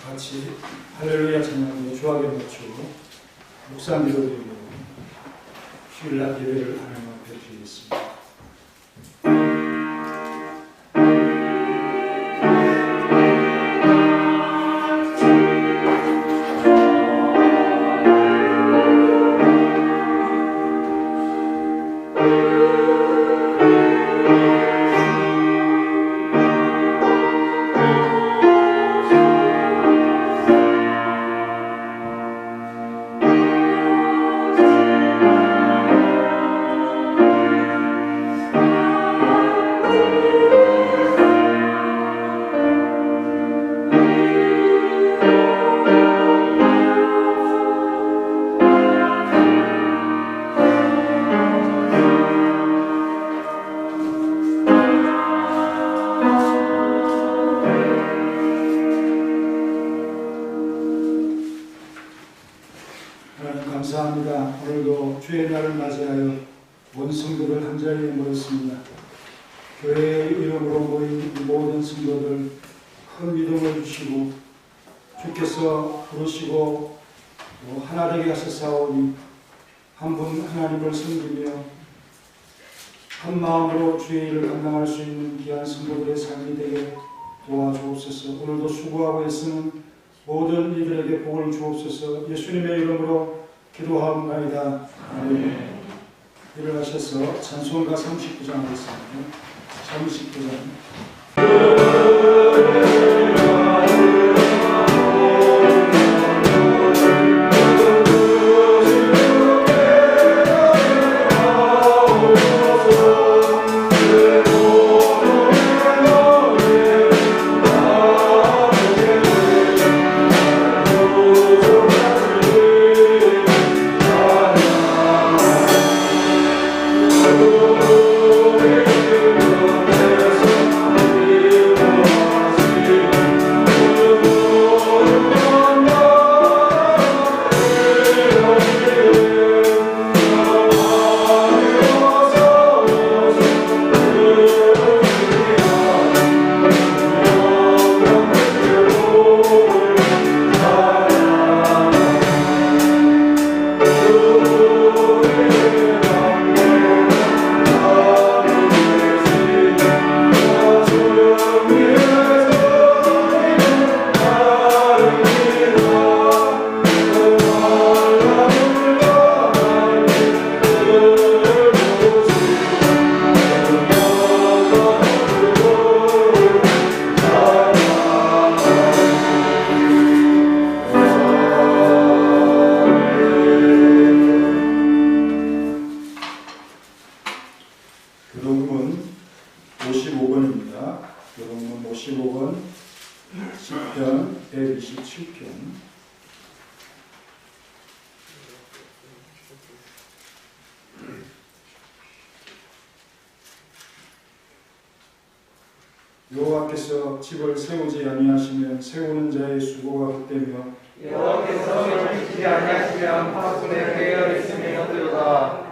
같이 할렐루야 찬양으로 주하게 맞추고 묵상 기도드리고 휴일날 예배를 하나님 앞에 드리겠습니다. 하나님 감사합니다. 오늘도 주의 날을 맞이하여 온 성도들 한자리에 모였습니다. 교회의 이름으로 모인 모든 성도들 큰 믿음을 주시고 주께서 부르시고 하나 되게 하셨사오니 한 분 하나님을 섬기며 한 마음으로 주의 일을 감당할 수 있는 귀한 성도들의 삶이 되게 도와주옵소서. 오늘도 수고하고 애쓰는 모든 이들에게 복을 주옵소서. 예수님의 이름으로 기도하옵나이다. 아멘. 일어나셔서 찬송가 39장 하겠습니다. 39장. 교동문 55번입니다. 교동문 55번 시편 127편. 여호와께서 집을 세우지 아니하시면 세우는 자의 수고가 헛되며 여호와께서 집을 짓지 아니하시면 파수꾼의 회개가 있음이 헛되도다.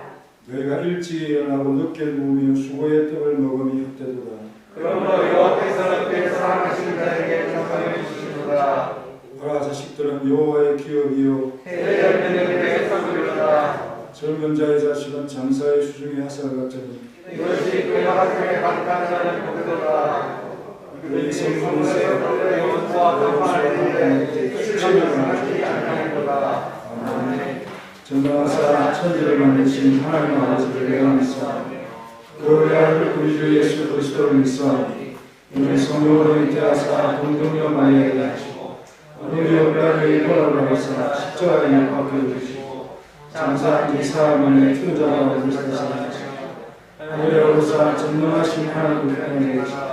너희가 일찍 일어나고 늦게 누우며 수고의 떡을 먹음이 헛되도다. 그러므로 여호와께서 그의 사랑하시는 자에게 평강을 주시도다. 오라 자식들은 여호와의 기업이요 새 열매는 그의 선물이로다. 젊은 자의 자식은 장사의 수중의 화살 같으니 이것이 그의 하중에 가득한 자는 복도다. 그의 성문에서 영원과 평화를 실천을 하지 않는도다. 아멘. 전능하사 천지를 만드신 하나님 아버지를 내가 믿사오니 그의 아들 우리 주 예수 그리스도를 믿사오니 이는 성령으로 잉태하사 동정녀 마리아에게 하시고 우리 어머니를 일본으로 하사 십자가에 못 박혀 주시고 장사한 지 사흘 만에 투자가 불사하시고 하늘에로서 전능하신 하나님 편에 계시고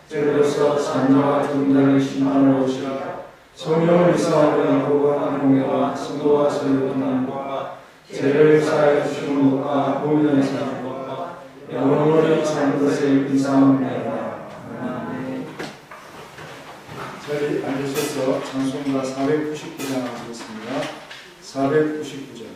제로서 산자와 존재의 심판을 오시고 성령을 믿사오니 거룩한 공예와 성도와 서유분함과 죄를 사하여 주시는 것과 보면의 사는 것과 영원히 사는 것을 믿사옵나이다. 아멘. 자리 앉으셔서 찬송가 499장 하겠습니다. 499장.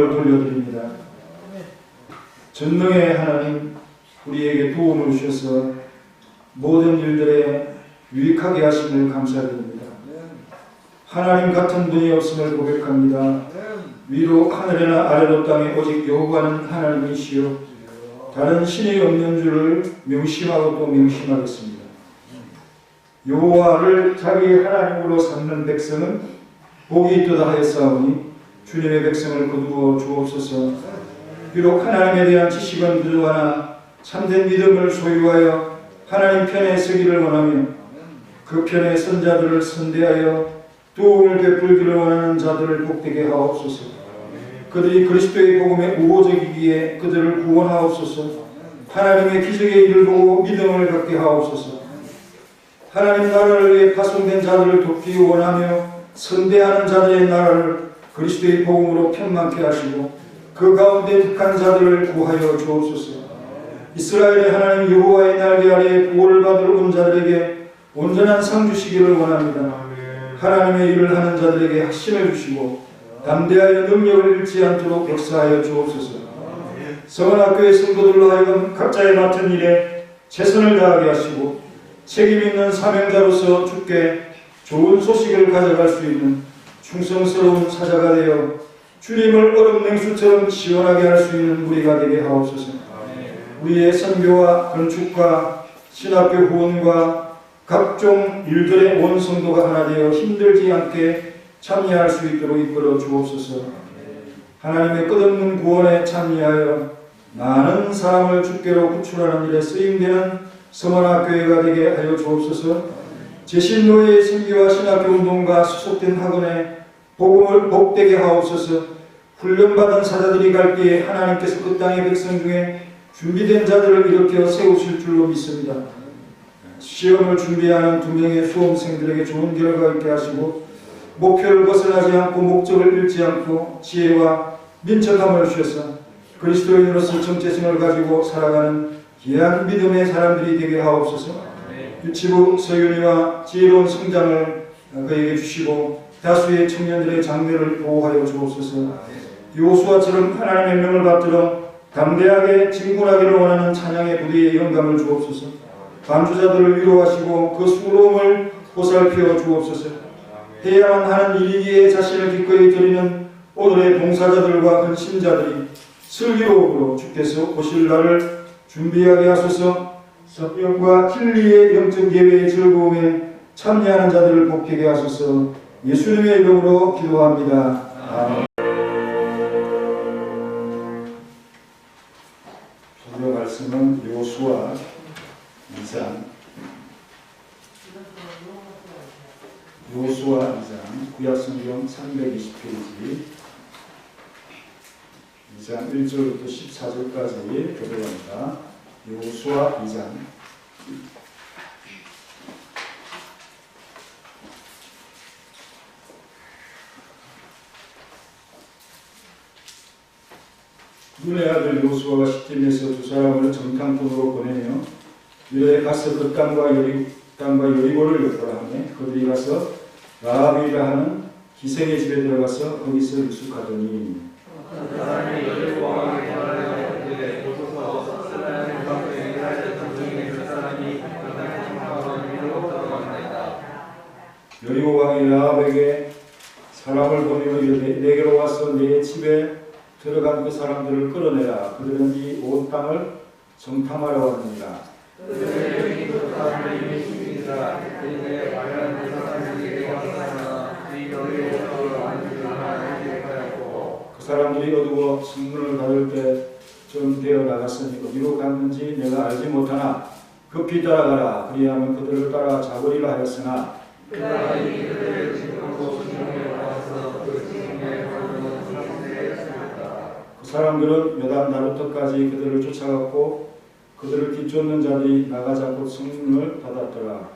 영광을 돌려드립니다. 전능의 하나님, 우리에게 도움을 주셔서 모든 일들에 유익하게 하심을 감사드립니다. 하나님 같은 분이 없음을 고백합니다. 위로 하늘이나 아래로 땅에 오직 여호와는 하나님이시요 다른 신이 없는 줄을 명심하고 또 명심하겠습니다. 여호와를 자기 하나님으로 삼는 백성은 복이 있도다 하였사오니 주님의 백성을 거두어 주옵소서. 비록 하나님에 대한 지식은 부족하나 참된 믿음을 소유하여 하나님 편에 서기를 원하며 그 편의 선자들을 선대하여 도움을 베풀기를 원하는 자들을 복되게 하옵소서. 그들이 그리스도의 복음에 우호적이기에 그들을 구원하옵소서. 하나님의 기적의 일을 보고 믿음을 갖게 하옵소서. 하나님 나라를 위해 파송된 자들을 돕기 원하며 선대하는 자들의 나라를 그리스도의 복음으로 편만케 하시고 그 가운데 택한 자들을 구하여 주옵소서. 이스라엘의 하나님 여호와의 날개 아래에 보호를 받을 온 자들에게 온전한 상 주시기를 원합니다. 하나님의 일을 하는 자들에게 확신을 주시고 담대하여 능력을 잃지 않도록 역사하여 주옵소서. 성원학교의 성도들로 하여금 각자의 맡은 일에 최선을 다하게 하시고 책임 있는 사명자로서 주께 좋은 소식을 가져갈 수 있는 충성스러운 사자가 되어 주님을 얼음 냉수처럼 시원하게 할 수 있는 우리가 되게 하옵소서. 우리의 선교와 건축과 신학교 후원과 각종 일들의 온 성도가 하나 되어 힘들지 않게 참여할 수 있도록 이끌어 주옵소서. 하나님의 끝없는 구원에 참여하여 많은 사람을 주께로 구출하는 일에 쓰임되는 성원학교회가 되게 하여 주옵소서. 제신노예의 선교와 신학교 운동과 수속된 학원에 복음을 복되게 하옵소서. 훈련받은 사자들이 갈 때에 하나님께서 그 땅의 백성 중에 준비된 자들을 일으켜 세우실 줄로 믿습니다. 시험을 준비하는 2명의 수험생들에게 좋은 결과가 있게 하시고 목표를 벗어나지 않고 목적을 잃지 않고 지혜와 민첩함을 주셔서 그리스도인으로서 정체성을 가지고 살아가는 귀한 믿음의 사람들이 되게 하옵소서. 유치부 서윤이와 지혜로운 성장을 그에게 주시고 다수의 청년들의 장래를 보호하여 주옵소서. 요수아처럼 하나님의 명을 받들어 담대하게 진군하기를 원하는 찬양의 부대에 영감을 주옵소서. 반주자들을 위로하시고 그 수고로움을 보살펴 주옵소서. 해야만 하는 일이기에 자신을 기꺼이 드리는 오늘의 봉사자들과 헌신자들이 슬기로움으로 주께서 오실 날을 준비하게 하소서. 성령과 진리의 영적 예배의 즐거움에 참여하는 자들을 복되게 하소서. 예수님의 이름으로 기도합니다. 아멘. 오늘 말씀은 요수아 2장 요수아 2장 구약성경 320페이지 2장 1절부터 14절까지 교도합니다. 요수아 2장 눈의 아들 요수아가 시팀에서 2사람을 정탐꾼으로 보내며 유다에 가서 그 땅과 여리고를 엿보라 하며 그들이 가서 라합이라 하는 기생의 집에 들어가서 거기서 유숙하더니 여리고 왕이 라합에게 사람을 보내어 이르되 내게로 와서 내 집에 들어간 그 사람들을 끌어내라. 그들은 이 온 땅을 정탐하러 왔느니라. 그 사람들이 어두워 성문을 닫을 때좀 되어 나갔으니 어디로 갔는지 내가 알지 못하나 급히 따라가라. 그리하면 그들을 따라 잡으리라 하였으나 그 사람들은 요단 나루터까지 그들을 쫓아갔고 그들을 뒤쫓는 자들이 나가자 곧 성문을 닫았더라.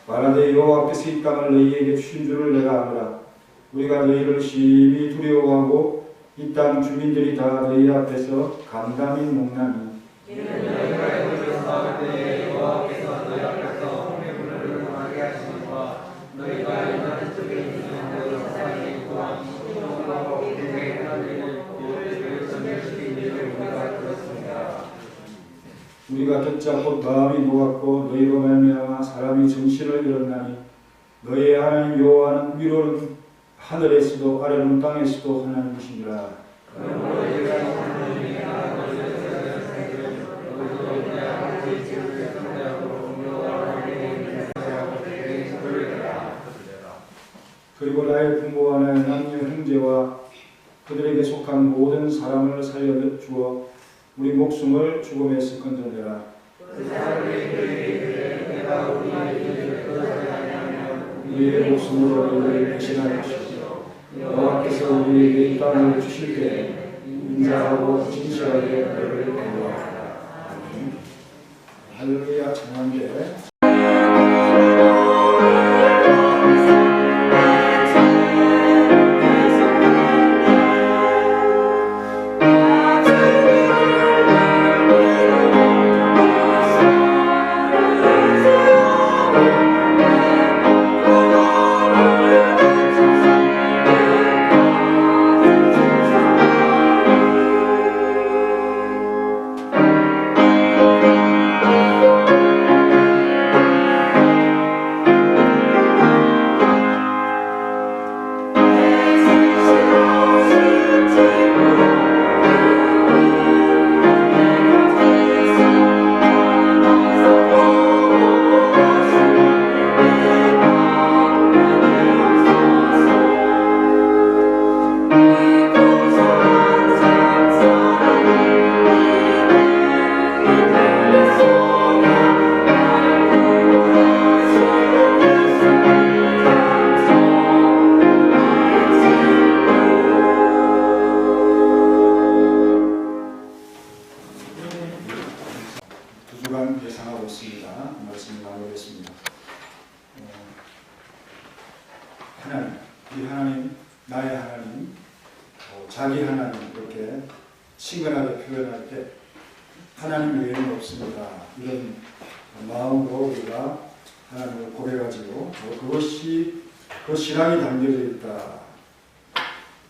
말하되 여호와께서 이 땅을 너희에게 주신 줄을 내가 아노라. 우리가 너희를 심히 두려워하고 이 땅 주민들이 다 너희 앞에서 감감히 목나니 너희가 내게 하나님을 구원을 전멸시키기를 우리가 들었습니다. 우리가 듣자 곧 마음이 녹았고 너희로 말미암아 사람이 정신을 잃었나니 너희의 하나님 여호와는 위로는 하늘에서도 아래는 땅에서도 하나님이시니라. 그러므로 내가 하나님이나 너희를 너희도 그냥 지혜를 상대하고 공로와 하나님의 인사하고 그에게 소리하라. 그리고 나의 부모와 나의 남녀 형제와 그들에게 속한 모든 사람을 살려주어 우리 목숨을 죽음에서 건져내라. 그 사람이 그에게 내가 우리의 일을 끌어내냐면 우리의 목숨으로 너희를 대신할 것이요 여호와께서 우리에게 이 땅을 주실 때 인자하고 진실하게 너희를 보호하라. 아멘. 할렐루야. 찬양대 예상하고 있습니다. 말씀을 나누겠습니다. 하나님, 이 하나님, 나의 하나님, 자기 하나님 이렇게 친근하게 표현할 때 하나님 외에는 없습니다. 이런 마음으로 우리가 하나님을 고백하지요. 그것이 그 신앙이 담겨져 있다.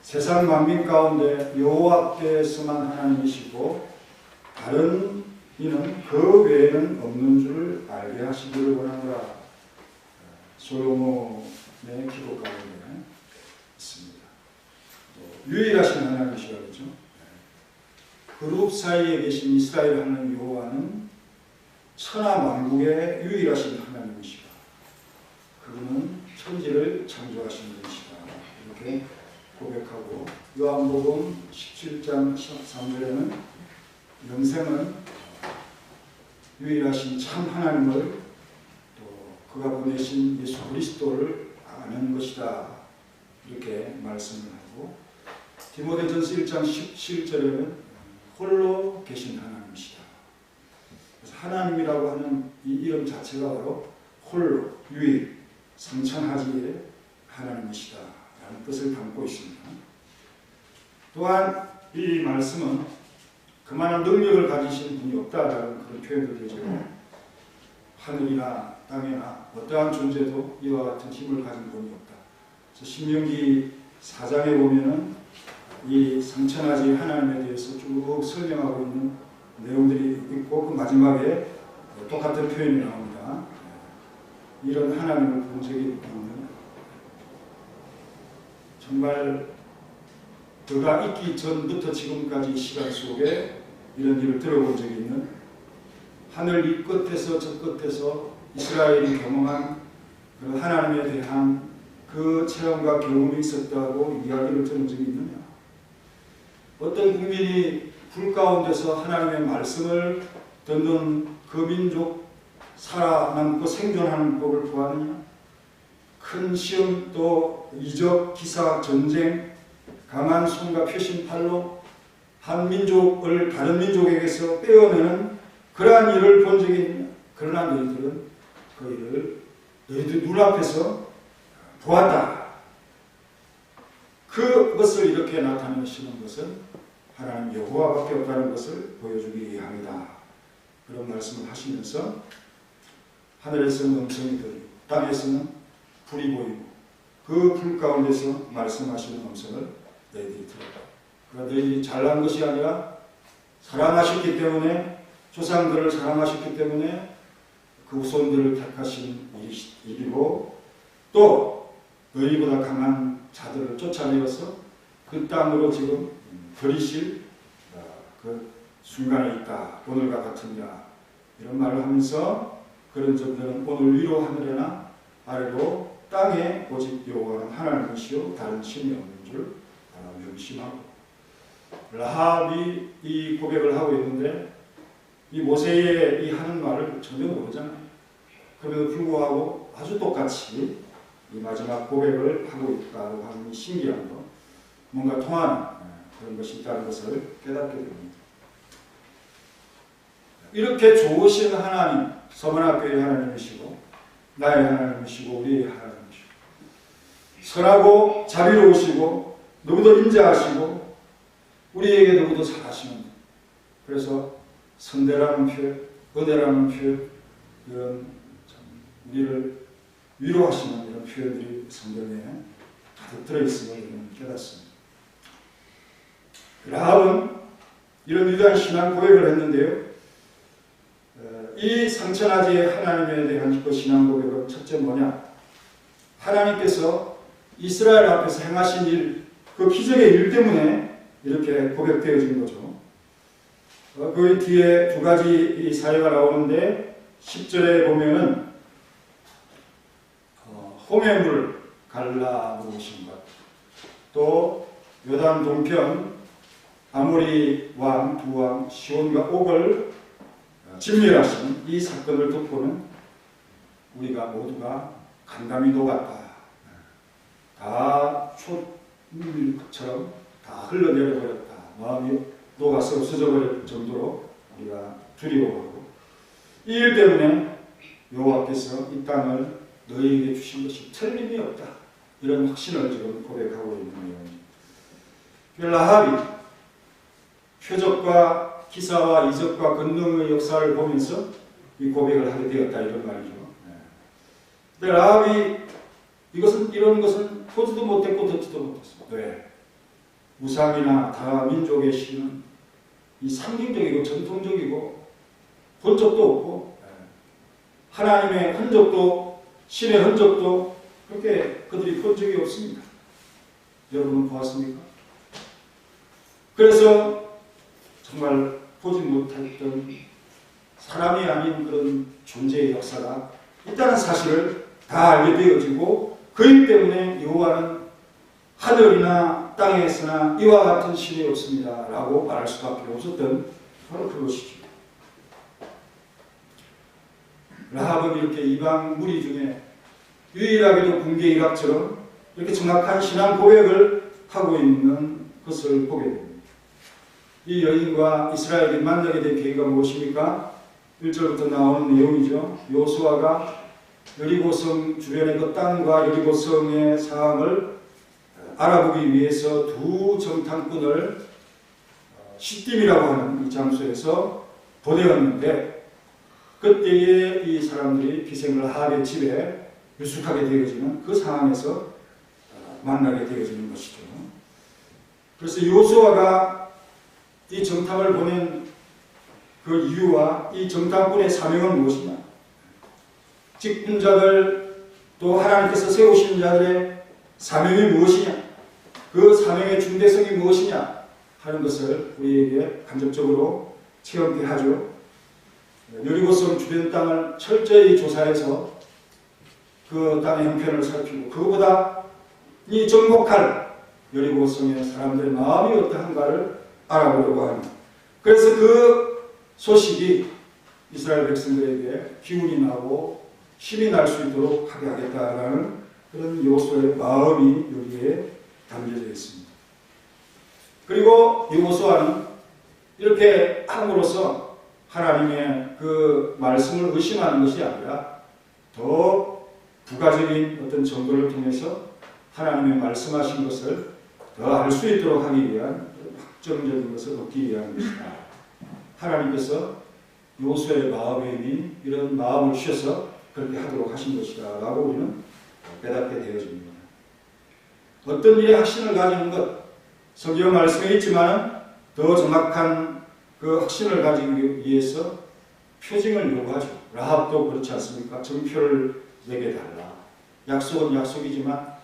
세상 만민 가운데 여호와께서만 하나님이시고 다른 이는 그 외에는 없는 줄을 알게 하시기를 원하노라. 솔로몬의 기도 가운데 있습니다. 유일하신 하나님이시라 그러죠. 그룹 사이에 계신 이스라엘 하나님 여호와는 천하 만국의 유일하신 하나님이시다. 그분은 천지를 창조하신 분이시다. 이렇게 고백하고 요한복음 17장 13절에는 영생은 유일하신 참 하나님을 또 그가 보내신 예수 그리스도를 아는 것이다. 이렇게 말씀을 하고 디모데전서 1장 17절에는 홀로 계신 하나님이시다. 그래서 하나님이라고 하는 이 이름 자체가 바로 홀로, 유일, 성천하지의 하나님이시다 라는 뜻을 담고 있습니다. 또한 이 말씀은 그만한 능력을 가지신 분이 없다라는 그런 표현도 되죠. 하늘이나 땅이나 어떠한 존재도 이와 같은 힘을 가진 분이 없다. 그래서 신명기 4장에 보면은 이 성천하지 하나님에 대해서 쭉 설명하고 있는 내용들이 있고 그 마지막에 똑같은 표현이 나옵니다. 이런 하나님을 본 적이 있는 정말 그가 있기 전부터 지금까지 시간 속에 이런 일을 들어본 적이 있는 하늘 이 끝에서 저 끝에서 이스라엘이 경험한 그 하나님에 대한 그 체험과 경험이 있었다고 이야기를 들은 적이 있느냐? 어떤 국민이 불 가운데서 하나님의 말씀을 듣는 그 민족 살아남고 생존하는 법을 구하느냐? 큰 시험 또 이적, 기사, 전쟁, 강한 손과 표심팔로 한 민족을 다른 민족에게서 빼어내는 그러한 일을 본 적이 있느냐? 그러나 너희들은 그 일을 너희들 눈앞에서 보았다. 그것을 이렇게 나타내시는 것은 하나님 여호와밖에 없다는 것을 보여주기 위함이다. 그런 말씀을 하시면서 하늘에서는 음성이 들리고 땅에서는 불이 보이고 그 불 가운데서 말씀하시는 음성을 너희들이 들어라. 그러나 너희들이 잘난 것이 아니라 사랑하셨기 때문에, 조상들을 사랑하셨기 때문에 그 후손들을 택하신 일이고, 또 너희보다 강한 자들을 쫓아내어서 그 땅으로 지금 들이실 그 순간에 있다. 오늘과 같으니라. 이런 말을 하면서 그런 점들은 오늘 위로 하늘에나 아래로 땅에 오직 여호와는 하나님이시요 다른 신이 없는 줄 명심하고, 라합이 이 고백을 하고 있는데 이 모세의 이 하는 말을 전혀 모르잖아요. 그럼에도 불구하고 아주 똑같이 이 마지막 고백을 하고 있다고 하는 신기한 거, 뭔가 통하는 그런 것이 있다는 것을 깨닫게 됩니다. 이렇게 좋으신 하나님, 서문학교의 하나님이시고 나의 하나님이시고 우리의 하나님이시고 선하고 자비로우시고 너무도 인자하시고 우리에게 너무도 잘하시는, 그래서 선대라는 표현, 은혜라는 표현, 이런 우리를 위로하시는 이런 표현들이 성경에 가득 들어있음을 깨닫습니다. 라합은 이런 위대한 신앙 고백을 했는데요. 이 상천하지의 하나님에 대한 그 신앙 고백은 첫째 뭐냐? 하나님께서 이스라엘 앞에서 행하신 일, 그 기적의 일 때문에 이렇게 고백되어진 거죠. 그 뒤에 두 가지 사회가 나오는데 10절에 보면은 홍해물 갈라놓으신 것, 또 요단 동편 아모리 왕 두 왕 시온과 옥을 진멸하신 이 사건을 듣고는 우리가 모두가 간담이 녹았다. 다 촛물처럼 다 흘러내려버렸다. 마음이 녹아서 없어져 버릴 정도로 우리가 두려워하고, 이 일 때문에 여호와께서 이 땅을 너희에게 주신 것이 틀림이 없다. 이런 확신을 지금 고백하고 있는 내용입니다. 라합이 표적과 기사와 이적과 권능의 역사를 보면서 이 고백을 하게 되었다. 이런 말이죠. 근데 라합이 이런 것은 보지도 못했고 듣지도 못했어요. 왜? 우상이나 다민족의 신은 이 상징적이고 전통적이고 본 적도 없고, 하나님의 흔적도, 신의 흔적도 그렇게 그들이 본 적이 없습니다. 여러분은 보았습니까? 그래서 정말 보지 못했던 사람이 아닌 그런 존재의 역사가 있다는 사실을 다 알게 되어지고, 그 일 때문에 여호와는 하늘이나 땅에서나 이와 같은 신이 없습니다 라고 말할 수밖에 없었던 바로 그것이죠. 라합은 이렇게 이방 무리 중에 유일하게도 군계일학처럼 이렇게 정확한 신앙 고백을 하고 있는 것을 보게 됩니다. 이 여인과 이스라엘이 만나게 된 계기가 무엇입니까? 1절부터 나오는 내용이죠. 여호수아가 여리고성 주변의 그 땅과 여리고성의 상황을 알아보기 위해서 두 정탐꾼을 시딤이라고 하는 이 장소에서 보내었는데, 그때에 이 사람들이 기생을 라합의 집에 유숙하게 되어지는 그 상황에서 만나게 되어지는 것이죠. 그래서 여호수아가 이 정탐을 보낸 그 이유와 이 정탐꾼의 사명은 무엇이냐? 직분자들, 또 하나님께서 세우신 자들의 사명이 무엇이냐? 그 사명의 중대성이 무엇이냐? 하는 것을 우리에게 간접적으로 체험케 하죠. 여리고성 주변 땅을 철저히 조사해서 그 땅의 형편을 살피고, 그것보다 이 정복할 여리고성의 사람들의 마음이 어떠한가를 알아보려고 합니다. 그래서 그 소식이 이스라엘 백성들에게 기운이 나고 힘이 날 수 있도록 하게 하겠다라는 그런 여호수아의 마음이 여기에 담겨져 있습니다. 그리고 여호수아는 이렇게 함으로써 하나님의 그 말씀을 의심하는 것이 아니라 더 부가적인 어떤 정보를 통해서 하나님의 말씀하신 것을 더 알 수 있도록 하기 위한 확정적인 것을 얻기 위한 것이다. 하나님께서 여호수아의 마음에 이런 마음을 주셔서 그렇게 하도록 하신 것이다 라고 우리는 깨닫게 되어집니다. 어떤 일에 확신을 가지는 것, 성경 말씀에 있지만 더 정확한 그 확신을 가지기 위해서 표징을 요구하죠. 라합도 그렇지 않습니까? 증표를 내게 달라. 약속은 약속이지만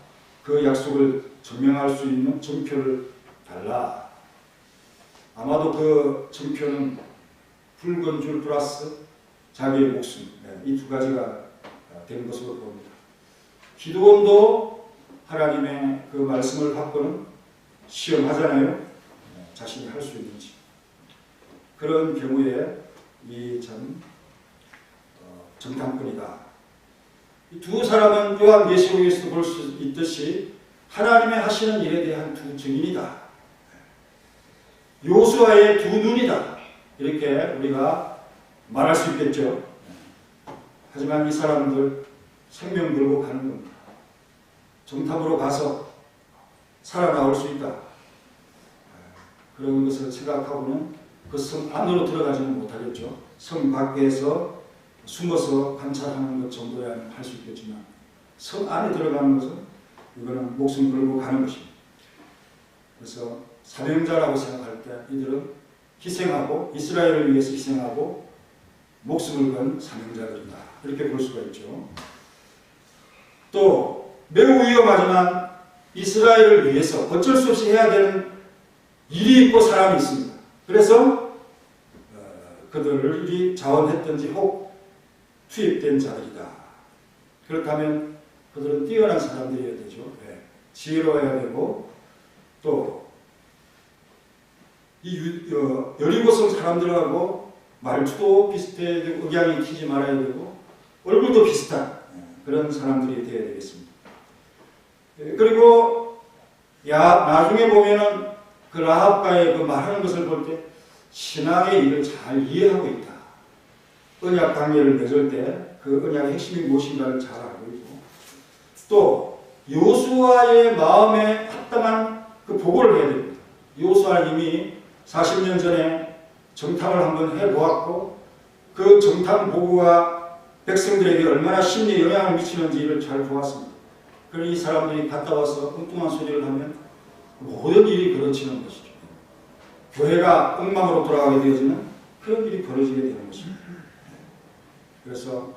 그 약속을 증명할 수 있는 증표를 달라. 아마도 그 증표는 붉은 줄 플러스 자기의 목숨, 이 두 가지가 된 것으로 봅니다. 기드온도 하나님의 그 말씀을 받고는 시험하잖아요. 자신이 할 수 있는지. 그런 경우에 이 참 정탐꾼이다. 이 두 사람은 요한계시록에서도 볼 수 있듯이 하나님의 하시는 일에 대한 두 증인이다. 요수아의 두 눈이다. 이렇게 우리가 말할 수 있겠죠. 하지만 이 사람들 생명 들고 가는 겁니다. 정탐으로 가서 살아나올 수 있다. 그런 것을 생각하고는 그 성 안으로 들어가지는 못하겠죠. 성 밖에서 숨어서 관찰하는 것 정도야 할 수 있겠지만 성 안에 들어가는 것은 이거는 목숨 걸고 가는 것입니다. 그래서 사명자라고 생각할 때 이들은 희생하고 이스라엘을 위해서 희생하고 목숨을 건 사명자들이다. 이렇게 볼 수가 있죠. 또 매우 위험하지만 이스라엘을 위해서 어쩔 수 없이 해야 되는 일이 있고 사람이 있습니다. 그래서 그들을 자원했든지 혹 투입된 자들이다. 그렇다면 그들은 뛰어난 사람들이어야 되죠. 지혜로워야 되고 또 이 여리고성 사람들하고 말투도 비슷해야 되고 억양이 튀지 말아야 되고 얼굴도 비슷한 그런 사람들이 되어야 되겠습니다. 그리고 나중에 보면은 그 라합과의 그 말하는 것을 볼 때 신앙의 일을 잘 이해하고 있다. 언약 관계를 맺을 때 그 언약의 핵심이 무엇인가를 잘 알고 있고 또 요수아의 마음에 합당한 그 보고를 해야 됩니다. 요수아는 이미 40년 전에 정탐을 한번 해보았고 그 정탐 보고가 백성들에게 얼마나 심리에 영향을 미치는지를 잘 보았습니다. 그러니 이 사람들이 갔다 와서 엉뚱한 소리를 하면 모든 일이 그르치는 것이죠. 교회가 엉망으로 돌아가게 되어지는 그런 일이 벌어지게 되는 것입니다. 그래서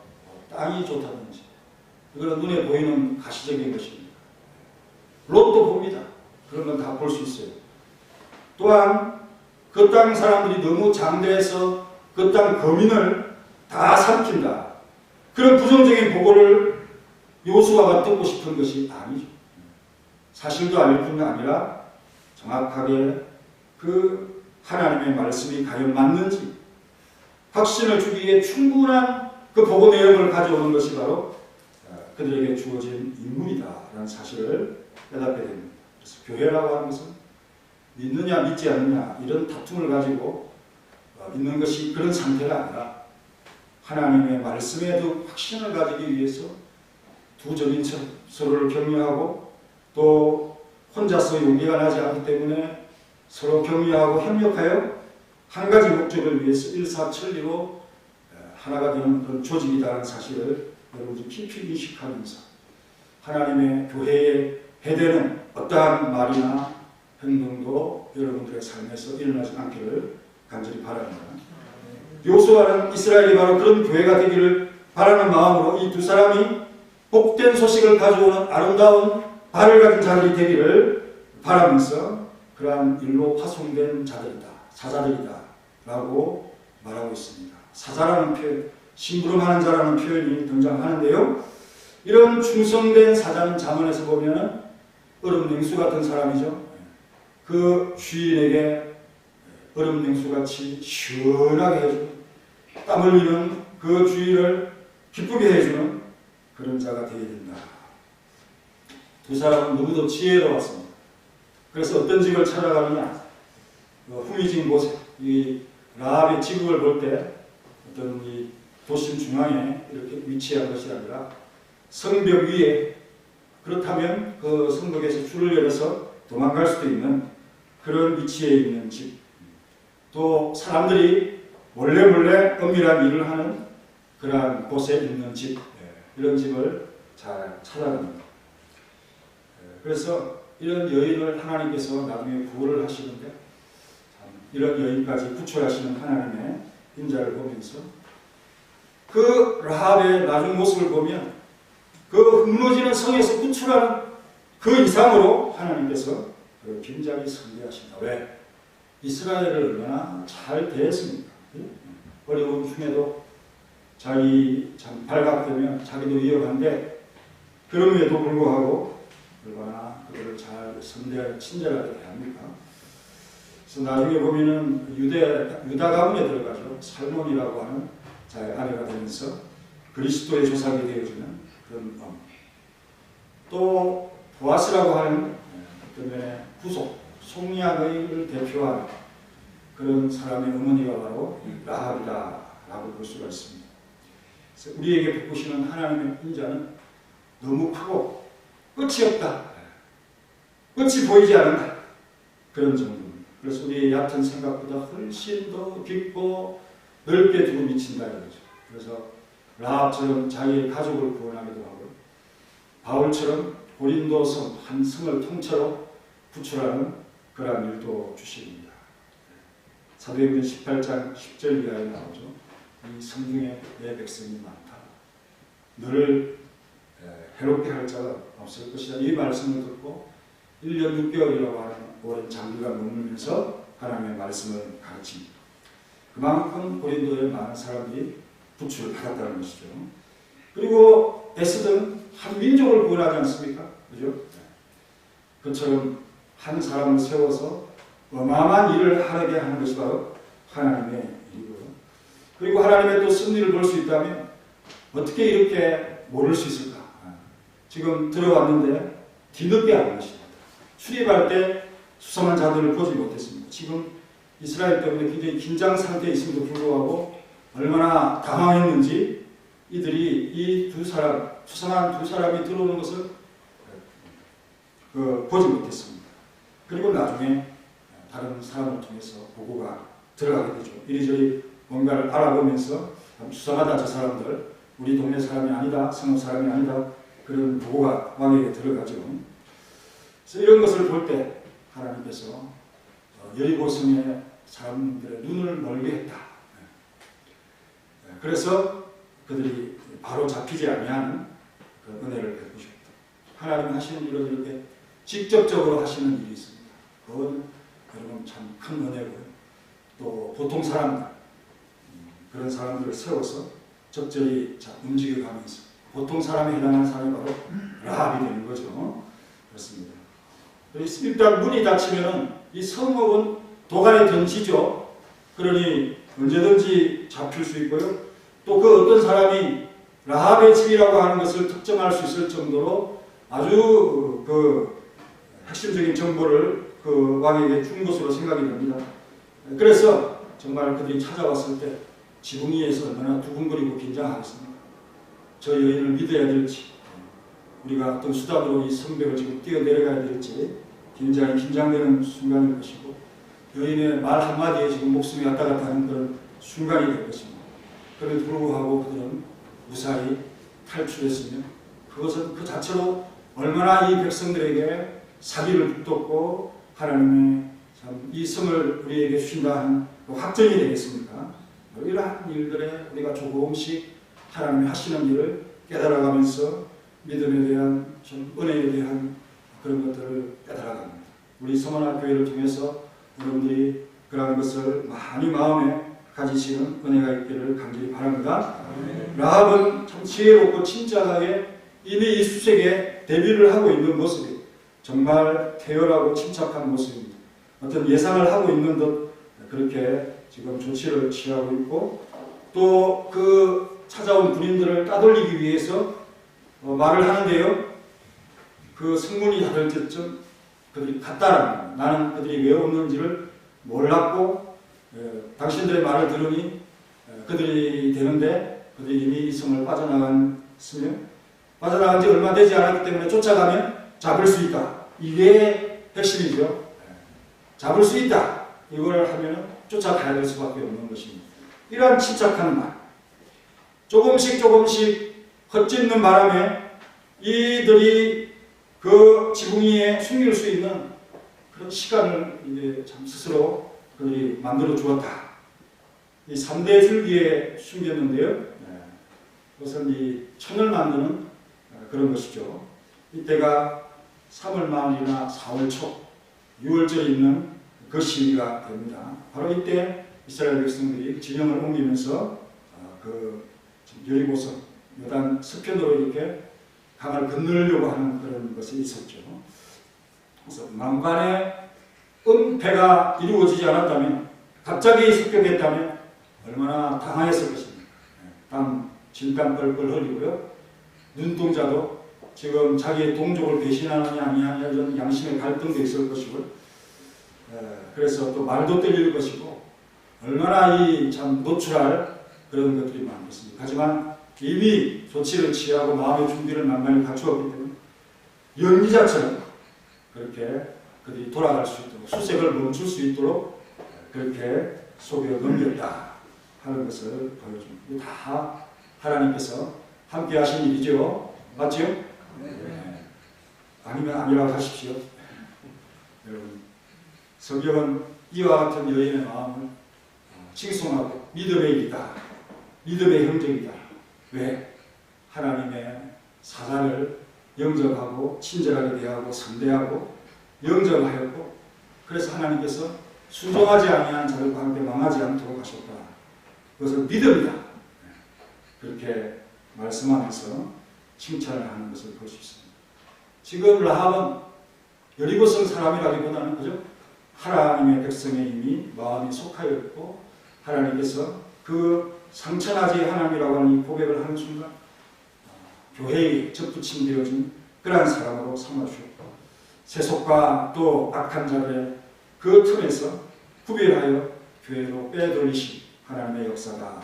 땅이 좋다든지 이거는 눈에 보이는 가시적인 것입니다. 롯도 봅니다. 그런 건 다 볼 수 있어요. 또한 그 땅 사람들이 너무 장대해서 그 땅 거민을 다 삼킨다. 그런 부정적인 보고를 요수아가 듣고 싶은 것이 아니죠. 사실도 아닐 뿐만 아니라 정확하게 그 하나님의 말씀이 과연 맞는지 확신을 주기에 충분한 그 보고 내용을 가져오는 것이 바로 그들에게 주어진 임무이다라는 사실을 깨닫게 됩니다. 그래서 교회라고 하는 것은 믿느냐 믿지 않느냐 이런 다툼을 가지고 믿는 것이 그런 상태가 아니라 하나님의 말씀에도 확신을 가지기 위해서 두 점인처럼 서로를 격려하고 또 혼자서 용기가 나지 않기 때문에 서로 격려하고 협력하여 한 가지 목적을 위해서 일사천리로 하나가 되는 그런 조직이다라는 사실을 여러분들이 깊이 인식하면서 하나님의 교회에 해대는 어떠한 말이나 행동도 여러분들의 삶에서 일어나지 않기를 간절히 바랍니다. 요수아는 이스라엘이 바로 그런 교회가 되기를 바라는 마음으로 이 두 사람이 복된 소식을 가져오는 아름다운 발을 가진 자들이 되기를 바라면서 그러한 일로 파송된 자들이다, 사자들이다 라고 말하고 있습니다. 사자라는 표현, 심부름하는 자라는 표현이 등장하는데요. 이런 충성된 사자는 잠언에서 보면 얼음 냉수 같은 사람이죠. 그 주인에게 얼음 냉수같이 시원하게 해주는, 땀 흘리는 그 주인을 기쁘게 해주는 그런 자가 되어야 된다. 두 사람은 누구도 지혜로웠습니다. 그래서 어떤 집을 찾아가느냐, 후미진 곳에 이 라합의 지극을 볼 때 어떤 이 도심 중앙에 이렇게 위치한 것이 아니라 성벽 위에, 그렇다면 그 성벽에서 줄을 열어서 도망갈 수도 있는 그런 위치에 있는 집, 또 사람들이 몰래 엄밀한 일을 하는 그러한 곳에 있는 집, 이런 집을 잘 찾아갑니다. 그래서 이런 여인을 하나님께서 나중에 구원을 하시는데 참 이런 여인까지 구출하시는 하나님의 인자를 보면서 그 라합의 나중 모습을 보면 그 무너지는 성에서 구출하는 그 이상으로 하나님께서 굉장히 선대하신다. 왜? 이스라엘을 얼마나 잘 대했습니까? 어려운 중에도 자기 참 발각되면 자기도 위험한데 그럼에도 불구하고 얼마나 그들을 잘 선대하게 친절하게 대합니까? 그래서 나중에 보면은 유다 가문에 들어가죠. 살몬이라고 하는 자의 아내가 되면서 그리스도의 조상이 되어지는 그런 또 보아스라고 하는 그러면 부속 송야의를 대표하는 그런 사람의 어머니가 바로 라합이다라고 볼 수가 있습니다. 그래서 우리에게 베푸시는 하나님의 인자는 너무 크고 끝이 없다. 끝이 보이지 않는다. 그런 정도입니다. 그래서 우리의 얕은 생각보다 훨씬 더 깊고 넓게 두고 미친다 이거죠. 그래서 라합처럼 자기의 가족을 구원하기도 하고 바울처럼 고린도 성 한 성을 통째로 구출하는 그러한 일도 주십니다. 사도행전 18장 10절 이하에 나오죠. 이 성중에 내 백성이 많다. 너를 해롭게 할 자가 없을 것이다. 이 말씀을 듣고 1년 6개월이라고 하는 오랜 장기가 머물면서 하나님의 말씀을 가르칩니다. 그만큼 고린도에 많은 사람들이 구출을 받았다는 것이죠. 그리고 에스더는 한 민족을 구원하지 않습니까? 그죠? 그처럼 한 사람을 세워서 어마어마한 일을 하게 하는 것이 바로 하나님의 일이고요. 그리고 하나님의 또 승리를 볼 수 있다면 어떻게 이렇게 모를 수 있을까? 지금 들어왔는데 뒤늦게 안 것입니다. 출입할 때 수상한 자들을 보지 못했습니다. 지금 이스라엘 때문에 굉장히 긴장 상태에 있음에도 불구하고 얼마나 당황했는지 이들이 이 두 사람, 수상한 두 사람이 들어오는 것을 보지 못했습니다. 그리고 나중에 다른 사람을 통해서 보고가 들어가게 되죠. 이리저리 뭔가를 알아보면서 수상하다 저 사람들, 우리 동네 사람이 아니다, 성읍 사람이 아니다, 그런 보고가 왕에게 들어가죠. 그래서 이런 것을 볼 때 하나님께서 여리고 성의 사람들의 눈을 멀게 했다. 그래서 그들이 바로 잡히지 아니하는 그 은혜를 베푸셨다. 하나님 하시는 일은 이렇게 직접적으로 하시는 일이 있습니다. 그건 여러분 참 큰 은혜고요. 또 보통 사람들, 그런 사람들을 세워서 적절히 움직여가면서 보통 사람에 해당하는 사람이 바로 라합이 되는 거죠. 그렇습니다. 일단 문이 닫히면은 이 성읍은 도간에 던지죠. 그러니 언제든지 잡힐 수 있고요. 또 그 어떤 사람이 라합의 집이라고 하는 것을 특정할 수 있을 정도로 아주 그 핵심적인 정보를 그 왕에게 준 것으로 생각이 됩니다. 그래서 정말 그들이 찾아왔을 때 지붕 위에서 얼마나 두근거리고 긴장하겠습니까? 저 여인을 믿어야 될지, 우리가 어떤 수단으로 이 성벽을 지금 뛰어내려가야 될지 굉장히 긴장되는 순간일 것이고, 여인의 말 한마디에 지금 목숨이 왔다 갔다 하는 그런 순간이 될 것입니다. 그럼에도 불구하고 그들은 무사히 탈출했으며 그것은 그 자체로 얼마나 이 백성들에게 사기를 붙었고 하나님의 참 이 성을 우리에게 주신다 하는 확정이 되겠습니까? 이러한 일들에 우리가 조금씩 하나님이 하시는 일을 깨달아가면서 믿음에 대한 좀 은혜에 대한 그런 것들을 깨달아갑니다. 우리 성원학교회를 통해서 여러분들이 그런 것을 많이 마음에 가지시는 은혜가 있기를 간절히 바랍니다. 라합은 참 지혜롭고 침착하게 이미 이 수색에 대비를 하고 있는 모습이 정말 쾌활하고 침착한 모습입니다. 어떤 예상을 하고 있는 듯 그렇게 지금 조치를 취하고 있고, 또 그 찾아온 군인들을 따돌리기 위해서 말을 하는데요. 그 성문이 닫을 때쯤 그들이 갔다라는, 나는 그들이 왜 오는지를 몰랐고 당신들의 말을 들으니 그들이 되는데 그들이 이미 이 성을 빠져나갔으며 빠져나간 지 얼마 되지 않았기 때문에 쫓아가면 잡을 수 있다. 이게 핵심이죠. 잡을 수 있다. 이걸 하면 쫓아가야 될 수밖에 없는 것입니다. 이러한 침착한 말, 조금씩 헛짓는 바람에 이들이 그 지붕 위에 숨길 수 있는 그런 시간을 이제 참 스스로 그들이 만들어 주었다. 이 3대 줄기에 숨겼는데요. 그것은 이 천을 만드는 그런 것이죠. 이때가 3월 말이나 4월 초, 6월절에 있는 그 시기가 됩니다. 바로 이때 이스라엘 백성들이 진영을 옮기면서 그 여리고성, 요단 서편으로 이렇게 강을 건너려고 하는 그런 것이 있었죠. 그래서 만반의 은폐가 이루어지지 않았다면, 갑자기 습격했다면 얼마나 당황했을 것입니까? 땀, 진땀 뻘뻘 흘리고요. 눈동자도 지금 자기의 동족을 배신하느냐 아니냐 이런 양심의 갈등도 있을 것이고요. 그래서 또 말도 떨릴 것이고 얼마나 이 참 노출할 그런 것들이 많겠습니다. 하지만 이미 조치를 취하고 마음의 준비를 만만히 갖추었기 때문에 연기자처럼 그렇게 그들이 돌아갈 수 있도록, 수색을 멈출 수 있도록 그렇게 속여 넘겼다 하는 것을 보여줍니다. 다 하나님께서 함께 하신 일이죠. 맞죠? 네. 아니면 아니라고 하십시오. 여러분, 성경은 이와 같은 여인의 마음을 칭송하고 믿음의 일이다, 믿음의 형제이다. 왜? 하나님의 사자를 영접하고 친절하게 대하고 상대하고 영접하였고, 그래서 하나님께서 순종하지 아니한 자들과 함께 망하지 않도록 하셨다. 그것은 믿음이다. 그렇게 말씀하면서 칭찬을 하는 것을 볼 수 있습니다. 지금 라합은 여리고성 사람이라기보다는 그죠? 하나님의 백성의 이미 마음이 속하였고, 하나님께서 그 상천하지 하나님이라고 하는 이 고백을 하는 순간 교회에 접붙임 되어진 그러한 사람으로 삼아주셨고, 세속과 또 악한 자들의 그 틈에서 구별하여 교회로 빼돌리신 하나님의 역사다.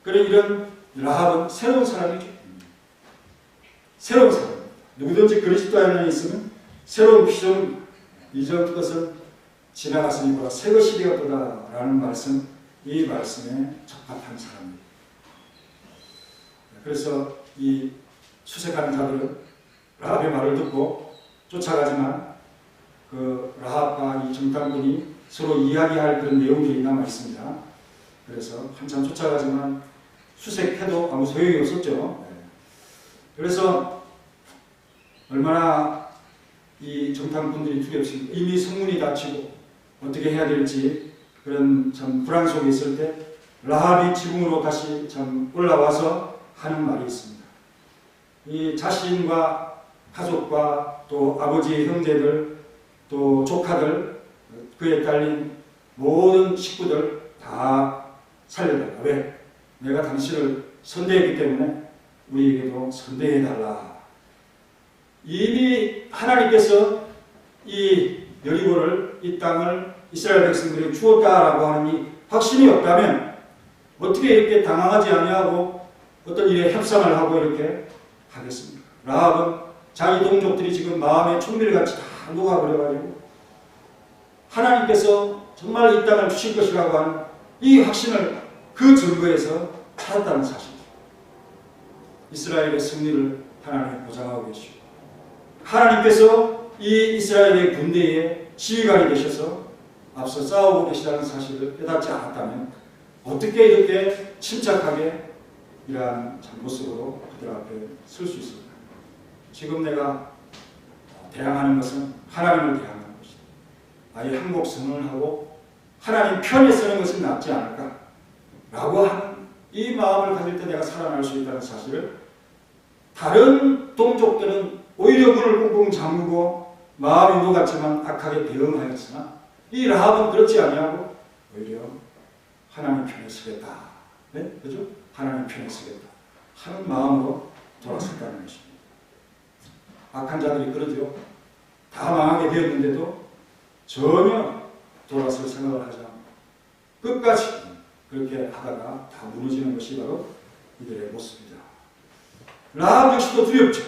그래 이런 라합은 새로운 사람이죠. 새로운 사람. 누구든지 그리스도 안에 있으면 새로운 피조는 이전 것은 지나갔으니 보라 새 것이 되었도다 라는 말씀, 이 말씀에 적합한 사람입니다. 그래서 이 수색하는 자들은 라합의 말을 듣고 쫓아가지만 그 라합과 이 정탐꾼이 서로 이야기할 그런 내용들이 남아 있습니다. 그래서 한참 쫓아가지만 수색해도 아무 소용이 없었죠. 그래서 얼마나 이 정탐꾼들이 두렵습니까? 이미 성문이 닫히고 어떻게 해야 될지 그런 참 불안 속에 있을 때 라합이 지붕으로 다시 참 올라와서 하는 말이 있습니다. 이 자신과 가족과 또 아버지의 형제들 또 조카들 그에 딸린 모든 식구들 다 살려달라. 왜? 내가 당신을 선대했기 때문에 우리에게도 선대해달라. 이미 하나님께서 이 여리고를, 이 땅을 이스라엘 백성들에게 주었다라고 하는 이 확신이 없다면 어떻게 이렇게 당황하지 아니하고 어떤 일에 협상을 하고 이렇게 하겠습니까? 라합은 자기 동족들이 지금 마음에 총밀같이 다 녹아버려가지고 하나님께서 정말 이 땅을 주실 것이라고 하는 이 확신을 그 증거에서 찾았다는 사실이죠. 이스라엘의 승리를 하나님이 보장하고 계시고, 하나님께서 이 이스라엘의 군대의 지휘관이 되셔서 앞서 싸우고 계시다는 사실을 깨닫지 않았다면 어떻게 이렇게 침착하게 이러한 모습으로 그들 앞에 설 수 있을까? 지금 내가 대항하는 것은 하나님을 대항하는 것이다. 아예 한국 선언을 하고 하나님 편에 서는 것이 낫지 않을까? 라고 하는 이 마음을 가질 때 내가 살아날 수 있다는 사실을, 다른 동족들은 오히려 문을 꽁꽁 잠그고 마음이 녹았지만 악하게 대응하였으나 이 라합은 그렇지 아니하고 오히려 하나님 편에 서겠다. 네? 그죠? 하나님 편에 서겠다 하는 마음으로 돌아섰다는 것입니다. 악한 자들이 그러죠. 다 망하게 되었는데도 전혀 돌아설 생각을 하지 않고 끝까지 그렇게 하다가 다 무너지는 것이 바로 이들의 모습이다. 라합 역시도 두렵죠.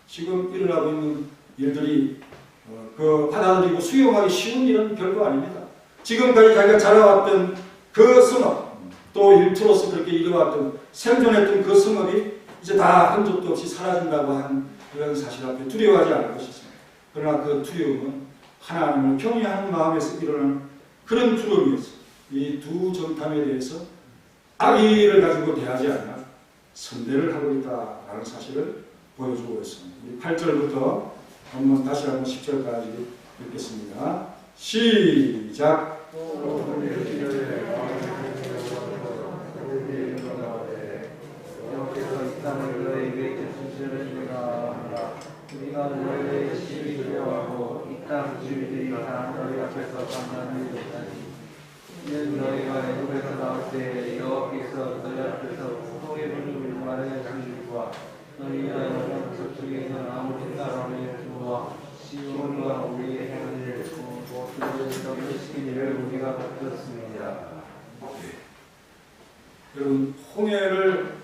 지금 일어나고 있는 일들이 그 받아들이고 수용하기 쉬운 일은 별거 아닙니다. 지금까지 자기가 자라왔던 그 성업, 또 일투로서 그렇게 이뤄왔던 생존했던 그 성업이 이제 다 흔적도 없이 사라진다고 하는 그런 사실 앞에 두려워하지 않을 것이죠. 그러나 그 두려움은 하나님을 경외하는 마음에서 일어나는 그런 두려움이었어요. 이 두 정탐에 대해서 악의를 가지고 대하지 않아 선대를 하고 있다라는 사실을 보여주고 있습니다. 8절부터 한번 다시 한번 10절까지 읽겠습니다. 시작. 여호와께서 이 땅을 너희에게 주시려니와 우리가 너희에게 시기 두려워하고 이 땅 주민들이 다 너희 앞에서 강난을 일으켰다니 이는 너희가 애굽에서 나올 때 여호와께서 너희 앞에서 홍해 물을 마련해 주시고 너희가 영원 저쪽에 있는 아모리 사람의 주와 시온과 우리의 행을 그들을 넘기시킨 일을 우리가 겪었습니다. 여러분, 홍해를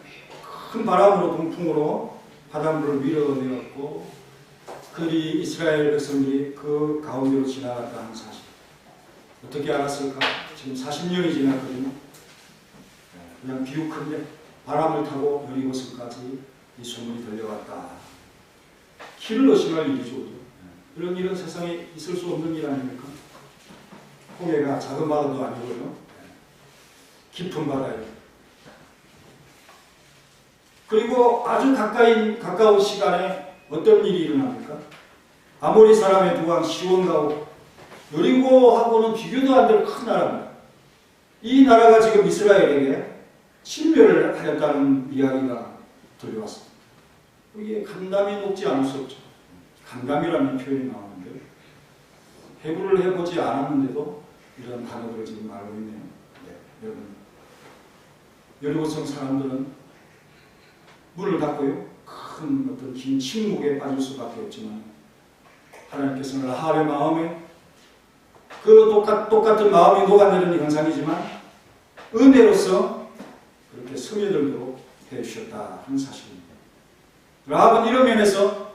큰 바람으로 동풍으로 바닷물을 밀어내었고 그리 이스라엘 백성들이 그 가운데로 지나갔다는 사실. 어떻게 알았을까? 지금 40년이 지났거든요. 그냥 비웃한데 바람을 타고 여리고성까지 이 소문이 들려왔다. 키를 의심할 일이죠. 이런 일은 세상에 있을 수 없는 일 아닙니까? 홍해가 작은 바다도 아니고요. 깊은 바다예요. 그리고 아주 가까운 시간에 어떤 일이 일어납니까? 아모리 사람의 두 왕 시온과 여리고하고는 비교도 안 될 큰 나라입니다. 이 나라가 지금 이스라엘에게 침멸을 하였다는 이야기가 들려왔습니다. 이게 감담이 높지 않을 수 없죠. 감담이라는 표현이 나오는데 해부를 해보지 않았는데도 이런 단어들을 지금 말하고 있네요. 네, 여러분, 여리고성 사람들은 문을 닫고요. 큰 어떤 긴 침묵에 빠질 수밖에 없지만 하나님께서는 라합의 마음에 그 똑같은 마음이 녹아내리는 현상이지만 은혜로서 그렇게 스며들도록 해주셨다 하는 사실입니다. 라합은 이런 면에서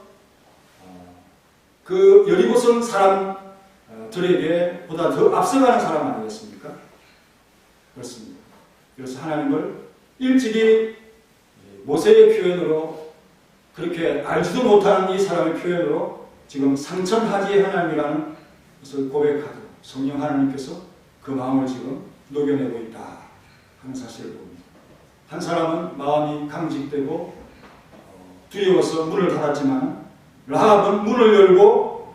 그 여리고성 사람들에게 보다 더 앞서가는 사람 아니겠습니까? 그렇습니다. 그래서 하나님을 일찍이 모세의 표현으로 그렇게 알지도 못하는 이 사람의 표현으로 지금 상천하지의 하나님이라는 것을 고백하도록 성령 하나님께서 그 마음을 지금 녹여내고 있다 하는 사실을 봅니다. 한 사람은 마음이 감직되고 두려워서 문을 닫았지만 라합은 문을 열고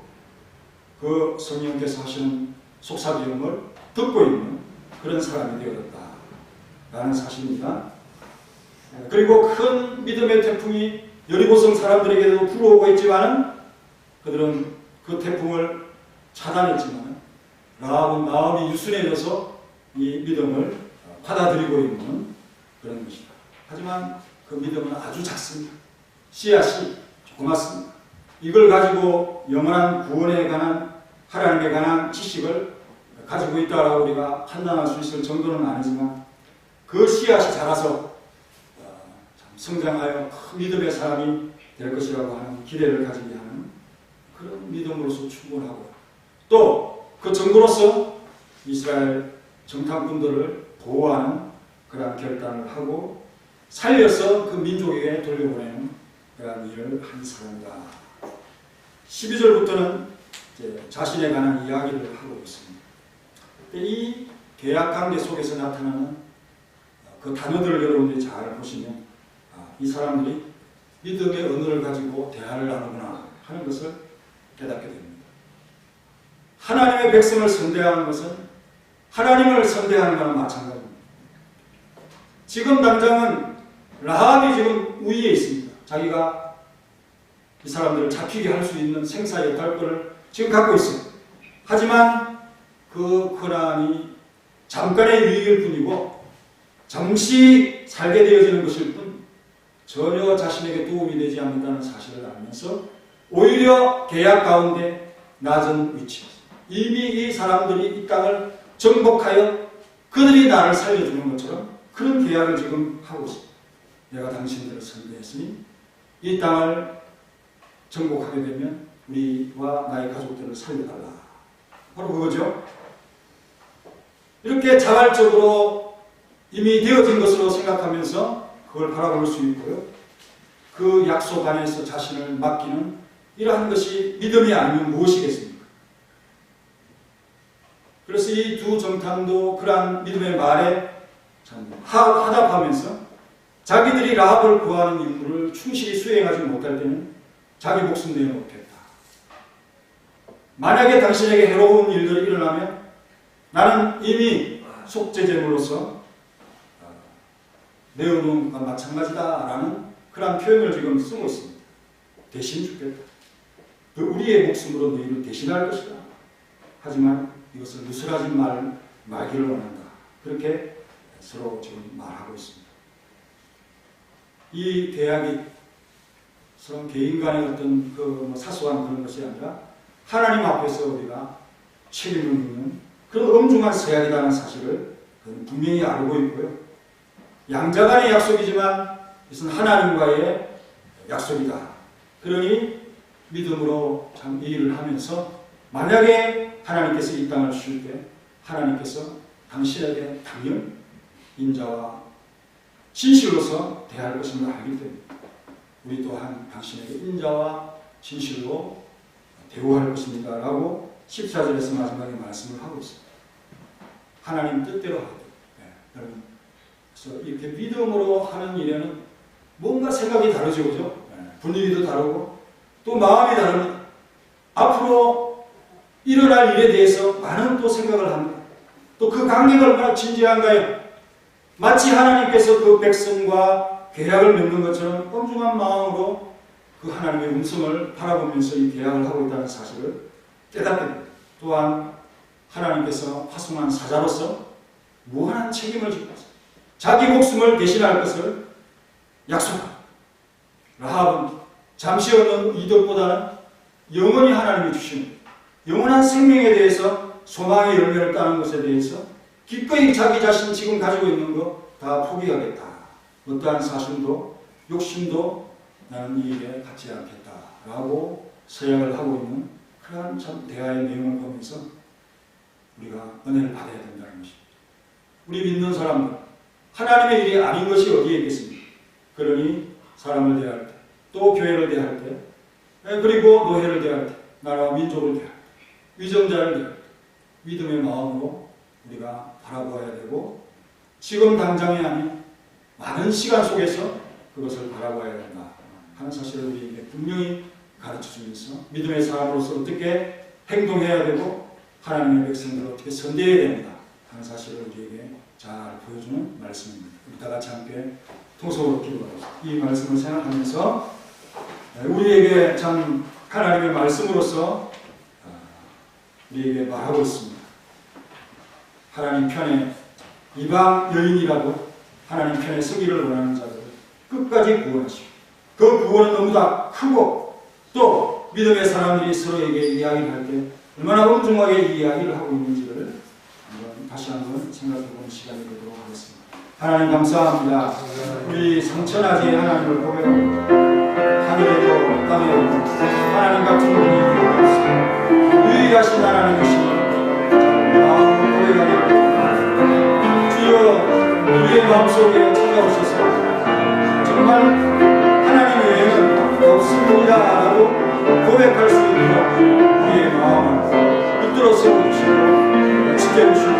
그 성령께서 하시는 속삭임을 듣고 있는 그런 사람이 되어졌다 라는 사실입니다. 그리고 큰 믿음의 태풍이 여리고성 사람들에게도 불어오고 있지만 그들은 그 태풍을 차단했지만 라합은 마음이 유순해져서 이 믿음을 받아들이고 있는 그런 것이다. 하지만 그 믿음은 아주 작습니다. 씨앗이 조그맣습니다. 이걸 가지고 영원한 구원에 관한 하나님에 관한 지식을 가지고 있다라고 우리가 판단할 수 있을 정도는 아니지만 그 씨앗이 자라서 성장하여 큰 믿음의 사람이 될 것이라고 하는 기대를 가지게 하는 그런 믿음으로서 충분하고 또 그 정부로서 이스라엘 정탐꾼들을 보호하는 그러한 결단을 하고 살려서 그 민족에게 돌려보내는 그러한 일을 한 사람이다. 12절부터는 이제 자신에 관한 이야기를 하고 있습니다. 이 계약관계 속에서 나타나는 그 단어들을 여러분들이 잘 보시면 이 사람들이 믿음의 언어를 가지고 대화를 하는구나 하는 것을 깨닫게 됩니다. 하나님의 백성을 선대하는 것은 하나님을 선대하는 것과 마찬가지입니다. 지금 당장은 라합이 지금 우위에 있습니다. 자기가 이 사람들을 잡히게 할 수 있는 생사 역할권을 지금 갖고 있습니다. 하지만 그 권한이 잠깐의 유익일 뿐이고 잠시 살게 되어지는 것일 뿐 전혀 자신에게 도움이 되지 않는다는 사실을 알면서 오히려 계약 가운데 낮은 위치입니다. 이미 이 사람들이 이 땅을 정복하여 그들이 나를 살려주는 것처럼 그런 계약을 지금 하고 있습니다. 내가 당신들을 선대했으니 이 땅을 정복하게 되면 우리와 나의 가족들을 살려달라. 바로 그거죠. 이렇게 자발적으로 이미 되어진 것으로 생각하면서 그걸 바라볼 수 있고요. 그 약속 안에서 자신을 맡기는 이러한 것이 믿음이 아니면 무엇이겠습니까? 그래서 이 두 정탐도 그러한 믿음의 말에 참 화답하면서 자기들이 라합을 구하는 임무를 충실히 수행하지 못할 때는 자기 목숨 내어놓겠다. 만약에 당신에게 해로운 일들이 일어나면 나는 이미 속죄제물로서 내어놓은 것과 마찬가지다라는 그런 표현을 지금 쓰고 있습니다. 대신 죽겠다. 우리의 목숨으로 너희를 대신할 것이다. 하지만 이것을 누스라진 말기를 원한다. 그렇게 서로 지금 말하고 있습니다. 이 대학이 서로 개인 간의 어떤 그 사소한 그런 것이 아니라 하나님 앞에서 우리가 책임을 묻는 그런 엄중한 세약이라는 사실을 분명히 알고 있고요. 양자 간의 약속이지만 이것은 하나님과의 약속이다. 그러니 믿음으로 참 이 일을 하면서 만약에 하나님께서 이 땅을 주실 때 하나님께서 당신에게 당연 인자와 진실로서 대할 것임을 알기 때문에 우리 또한 당신에게 인자와 진실로 대우할 것입니다. 라고 14절에서 마지막에 말씀을 하고 있습니다. 하나님 뜻대로 하게 됩니다. 그래서 이렇게 믿음으로 하는 일에는 뭔가 생각이 다르죠. 그죠? 분위기도 다르고 또 마음이 다릅니다. 앞으로 일어날 일에 대해서 많은 또 생각을 합니다. 또 그 관계가 얼마나 진지한가요? 마치 하나님께서 그 백성과 계약을 맺는 것처럼 엄중한 마음으로 그 하나님의 음성을 바라보면서 이 계약을 하고 있다는 사실을 깨닫게 됩니다. 또한 하나님께서 파송한 사자로서 무한한 책임을 지고 자기 목숨을 대신할 것을 약속합니다. 라합은 잠시 얻는 이득보다는 영원히 하나님이 주신 영원한 생명에 대해서 소망의 열매를 따는 것에 대해서 기꺼이 자기 자신 지금 가지고 있는 거 다 포기하겠다. 어떠한 사심도 욕심도 나는 이 일에 갖지 않겠다. 라고 서약을 하고 있는 그러한 참 대화의 내용을 보면서 우리가 은혜를 받아야 된다는 것입니다. 우리 믿는 사람들 하나님의 일이 아닌 것이 어디에 있겠습니까? 그러니 사람을 대할 때, 또 교회를 대할 때, 그리고 노예를 대할 때, 나라와 민족을 대할 때, 위정자를 대할 때 믿음의 마음으로 우리가 바라보아야 되고 지금 당장이 아닌 많은 시간 속에서 그것을 바라봐야 된다 하는 사실을 우리에게 분명히 가르쳐주면서 믿음의 사람으로서 어떻게 행동해야 되고 하나님의 백성들을 어떻게 선대해야 된다 하는 사실을 우리에게 잘 보여주는 말씀입니다. 우리 다 같이 함께 통속으로 기도하겠습니다. 이 말씀을 생각하면서 우리에게 참 하나님의 말씀으로서 우리에게 말하고 있습니다. 하나님 편에 이방 여인이라도 하나님 편에 서기를 원하는 자들을 끝까지 구원하시고 그 구원은 너무나 크고 또 믿음의 사람들이 서로에게 이야기를 할 때 얼마나 엄중하게 이 이야기를 하고 있는지를 다시 한번 생각해보는 시간이 되도록 하겠습니다. 하나님 감사합니다. 우리 성천하지 하나님을 보며 하늘에도 땅에도 하나님 같은 분이 있습니다. 유일하신 하나님이시니 마음으로 고백하게 주여 우리의 마음속에 찾아오셔서 정말 하나님 외에는 없습니다 라고 고백할 수 있도록 우리의 마음을 붙들어 세워주시고 지켜주시고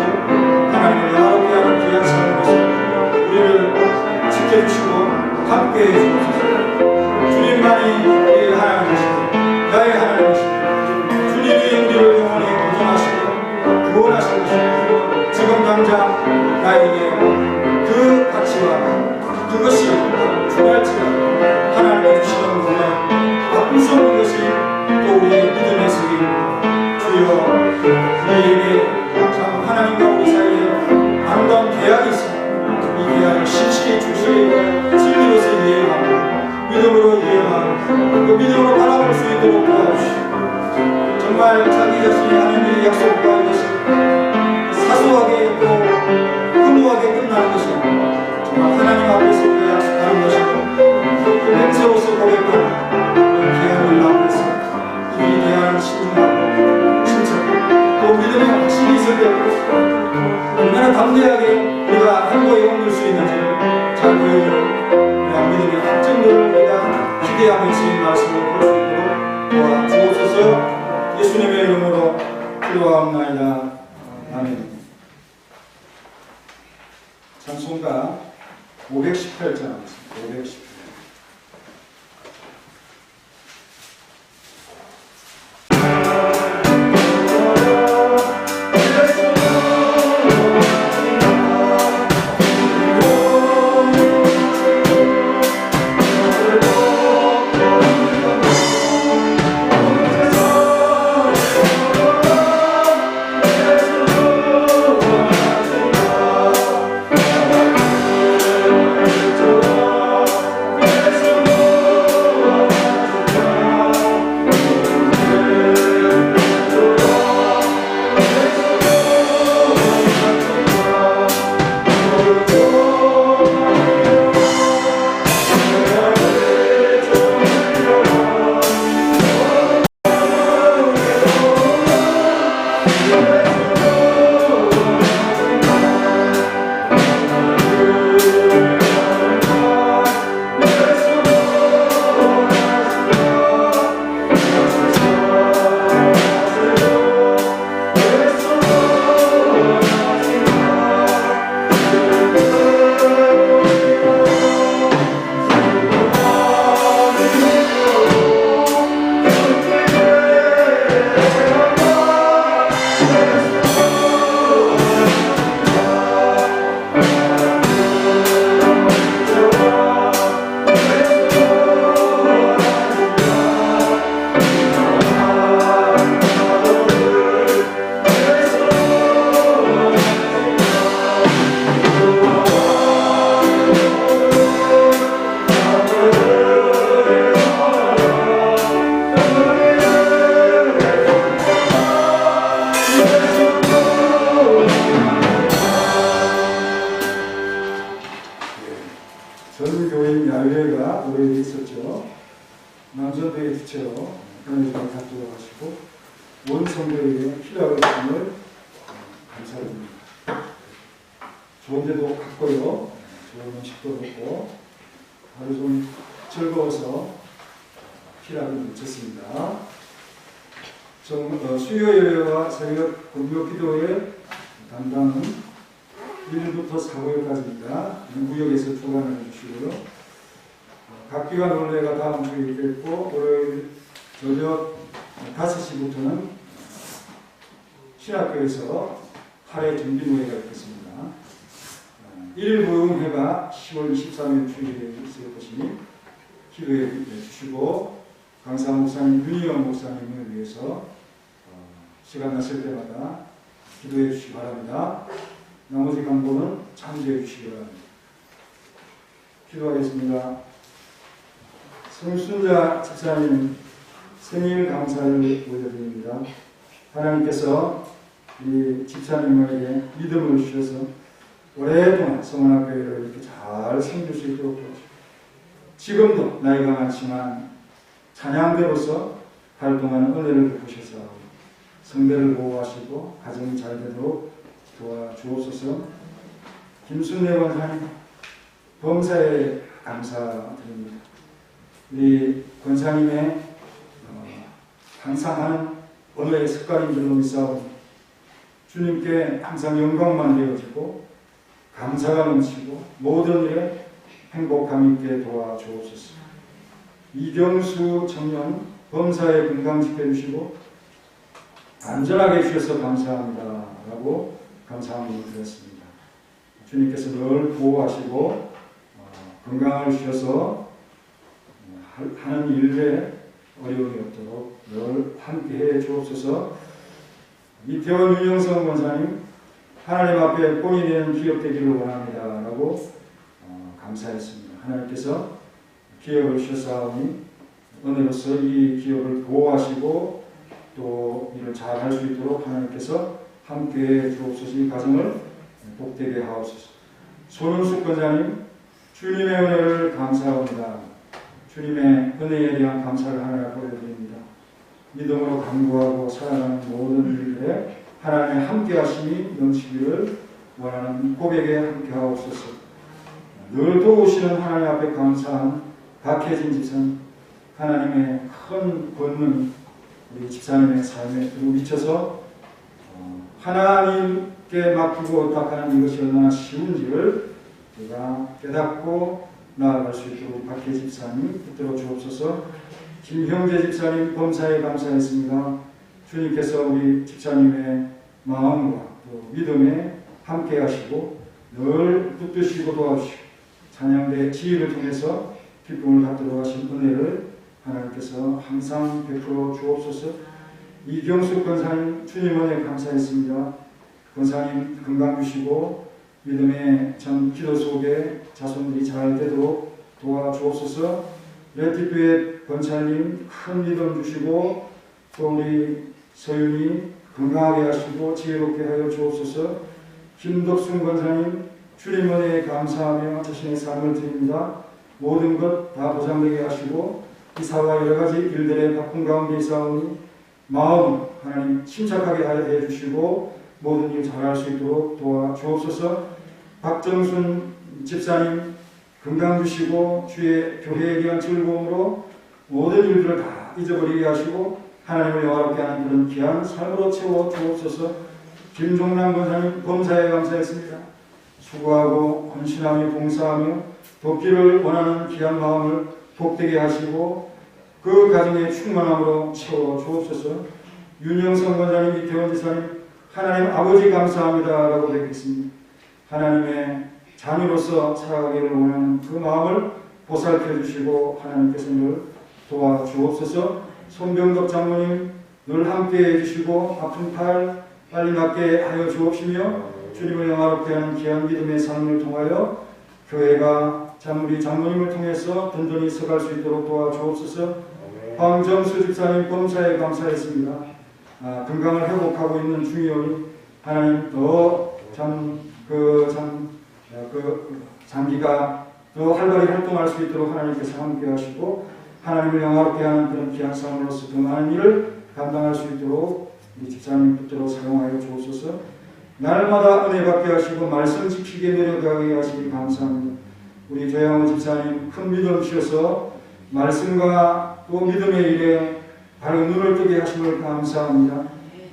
하나님을 나오게 하는 귀한 삶으로서 우리를 지켜주시고 함께해 주옵소서. 주님만이 우리의 하나님이시고 나의 하나님이시고 주님이 우리를 영원히 보존하시고 구원하실 것이고 지금 당장 나에게 그 가치와 그것이 중요할지라도 하나님이 주시는 것에 바꿀 수 없는 것이 또 우리의 믿음의 속임 주여 우리에게 참 하나님과 우리 사이에 아름다운 계약이 있습니다. 이 계약을 신실히 주시고 진리로서 이해하고 믿음으로 이해하고 그 믿음으로 바라볼 수 있도록 도와주시고 정말 자기 자신이 하나님의 약속과 이것이 사소하게 또 허무하게 끝나는 것이 정말 하나님 앞에서 그 약속하는 것이고 맹세로서 고백하는 계약을 앞에서 이 계약을 신중하고 침착하고 또 믿음의 확신이 있을 때 얼마나 담대하게 우리가 행보에 옮길 수 있는지를 잘 보여주는 믿음의 확증들을 우리가 기대하면서 이 말씀을 볼 수 있도록 도와 기도하옵나이다. 아멘. 찬송가 518장 518. 전 교인 야외가 노래에 있었죠. 남전도에 부채로 하나님을 갖도록 하시고 온 성도에게 필요한 것을 감사드립니다. 좋은 데도 갔고요. 좋은 음식도 먹고 하루 좀 즐거워서 필요하게 미쳤습니다. 수요 예배와 새벽 공교 기도의 담당은 1일부터 4월까지입니다. 구역에서 주관을 해주시고요. 각 기관 원래가 다음 주에 있겠고 월요일 저녁 5시부터는 신학교에서 8회 준비모회가 있겠습니다. 1일 부흥회가 10월 23일 주일에 있을 것이니 기도해 주시고 강사 목사님, 윤희영 목사님을 위해서 시간 나실 때마다 기도해 주시기 바랍니다. 나머지 강도는 참조해 주시기 바랍니다. 기도하겠습니다. 성순자 집사님 생일 감사를 올려드립니다. 하나님께서 이 집사님에게 믿음을 주셔서 오랫동안 성원학교회를 이렇게 잘 섬길 수 있도록 도와주시고 지금도 나이가 많지만 찬양대로서 활동하는 은혜를 베푸셔서 성대를 보호하시고 가정이 잘 되도록 도와주옵소서. 김순례 권사님 범사에 감사드립니다. 우리 권사님의 항상 하는 언어의 습관인 줄로 믿사오니 주님께 항상 영광만 되어지고 감사가 넘치고 모든 일에 행복감 있게 도와주옵소서. 이경수 청년 범사에 건강 지켜주시고 안전하게 해주셔서 감사합니다 라고 감사함을 드렸습니다. 주님께서 늘 보호하시고 건강을 주셔서 하는 일에 어려움이 없도록 늘 함께해 주옵소서. 이태원 윤영성 권사님 하나님 앞에 본이 되는 기업 되기를 원합니다 라고 감사했습니다. 하나님께서 기업을 주셨사오니 은혜로서 이 기업을 보호하시고 또 일을 잘 할 수 있도록 하나님께서 함께해 주옵소서. 이 가정을 복되게 하옵소서. 손은숙 권사님 주님의 은혜를 감사합니다. 주님의 은혜에 대한 감사를 하나님 앞에 올려드립니다. 믿음으로 간구하고 살아가는 모든 일들에 하나님의 함께하심이 넘치기를 원하는 고백에 함께하옵소서. 늘 도우시는 하나님 앞에 감사한 박혜진 집사님 하나님의 큰 권능이 우리 집사님의 삶에 두루 미쳐서 하나님께 맡기고 의탁하는 이것이 얼마나 쉬운지를 우리가 깨닫고 나아갈 수 있도록 박혜 집사님 붙들어 주옵소서. 김형재 집사님 범사에 감사했습니다. 주님께서 우리 집사님의 마음과 또 믿음에 함께 하시고 늘 붙드시고 도와주시고 찬양대 지휘를 통해서 기쁨을 갖도록 하신 은혜를 하나님께서 항상 베풀어 주옵소서. 이경숙 권사님 주님 은혜 감사했습니다. 권사님 건강 주시고 믿음의 전 기도 속에 자손들이 잘 되도록 도와주옵소서. 레티브의 권사님 큰 믿음 주시고 또 우리 서윤이 건강하게 하시고 지혜롭게 하여 주옵소서. 김덕순 권사님 주님 은혜에 감사하며 자신의 삶을 드립니다. 모든 것 다 보장되게 하시고 이사와 여러 가지 일들의 바쁜 가운데 있사오니 마음 하나님 침착하게 하여 해주시고 모든 일 잘할 수 있도록 도와주옵소서. 박정순 집사님 건강 주시고 주의 교회에 대한 즐거움으로 모든 일들을 다 잊어버리게 하시고 하나님을 영화롭게 하는 그런 귀한 삶으로 채워 주옵소서. 김종남 권사님 범사에 감사했습니다. 수고하고 헌신하며 봉사하며 돕기를 원하는 귀한 마음을 복되게 하시고 그 가정의 충만함으로 채워 주옵소서. 윤영선 권사님, 이태원 지사님 하나님 아버지 감사합니다 라고 뵙겠습니다. 하나님의 자녀로서 살아가기를 원하는 그 마음을 보살펴 주시고 하나님께서 늘 도와주옵소서. 손병덕 장로님 늘 함께 해주시고 아픈 팔 빨리 낫게 하여 주옵시며 주님을 영화롭게 하는 귀한 믿음의 삶을 통하여 교회가 우리 장로님을 통해서 든든히 서갈 수 있도록 도와주옵소서. 황정수 집사님 범사에 감사했습니다. 건강을 회복하고 있는 중이오니 하나님 더 장기가 더 활발히 활동할 수 있도록 하나님께서 함께 하시고 하나님을 영화롭게 하는 그런 귀한 삶으로서 더 많은 일을 감당할 수 있도록 우리 집사님 붙들어 사용하여 주옵소서. 날마다 은혜 받게 하시고 말씀 지키게 노력하게 하시기 감사합니다. 우리 조양호 집사님 큰 믿음 주셔서 말씀과 또 믿음의 일에 바로 눈을 뜨게 하심을 감사합니다.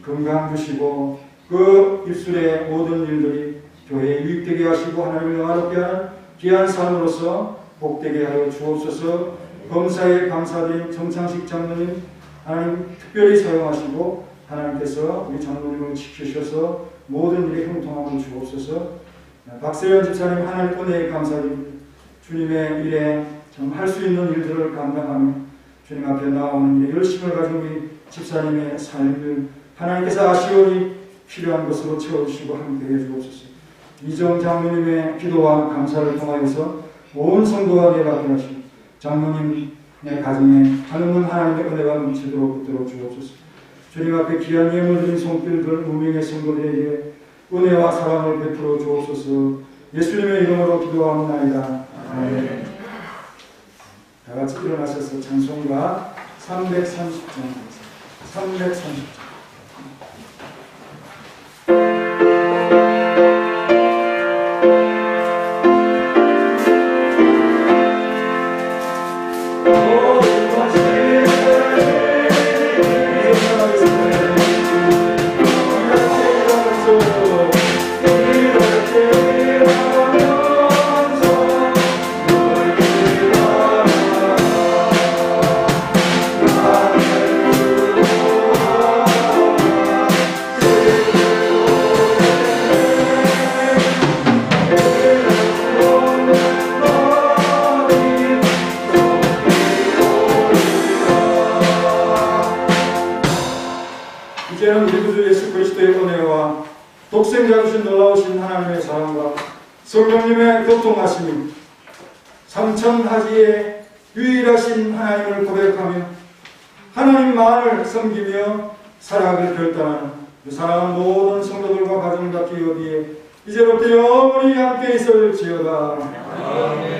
건강 주시고 그 입술의 모든 일들이 교회에 유익되게 하시고 하나님을 영화롭게 하는 귀한 삶으로서 복되게 하여 주옵소서. 범사에 감사드린 정창식 장로님 하나님 특별히 사용하시고 하나님께서 우리 장로님을 지키셔서 모든 일에 형통함을 주옵소서. 박세현 집사님 하나님 은혜에 감사드립니다. 주님의 일에 참 할 수 있는 일들을 감당하며 주님 앞에 나오는 일에 열심을 가진 우리 집사님의 삶을 하나님께서 아시오니 필요한 것으로 채워주시고 함께 해주옵소서. 이정 장로님의 기도와 감사를 통하여서 온 성도가 내받게 하시고 장로님의 가정에 하늘은 하나님의 은혜가 넘치도록 붙들어 주옵소서. 주님 앞에 귀한 예물 드린 손길들 무명의 성도들에게 은혜와 사랑을 베풀어 주옵소서. 예수님의 이름으로 기도하옵나이다. 아멘. 다 같이 일어나셔서 찬송가 330장 330장 이제는 우리 구주 예수 그리스도의 은혜와 독생자 주신 놀라우신 하나님의 사랑과 성령님의 교통하심이 삼천하지의 유일하신 하나님을 고백하며 하나님만을 섬기며 살아가길 결단하는 그 사랑하는 모든 성도들과 가정을 갖기 여기에 이제부터 영원히 함께 있을지어다.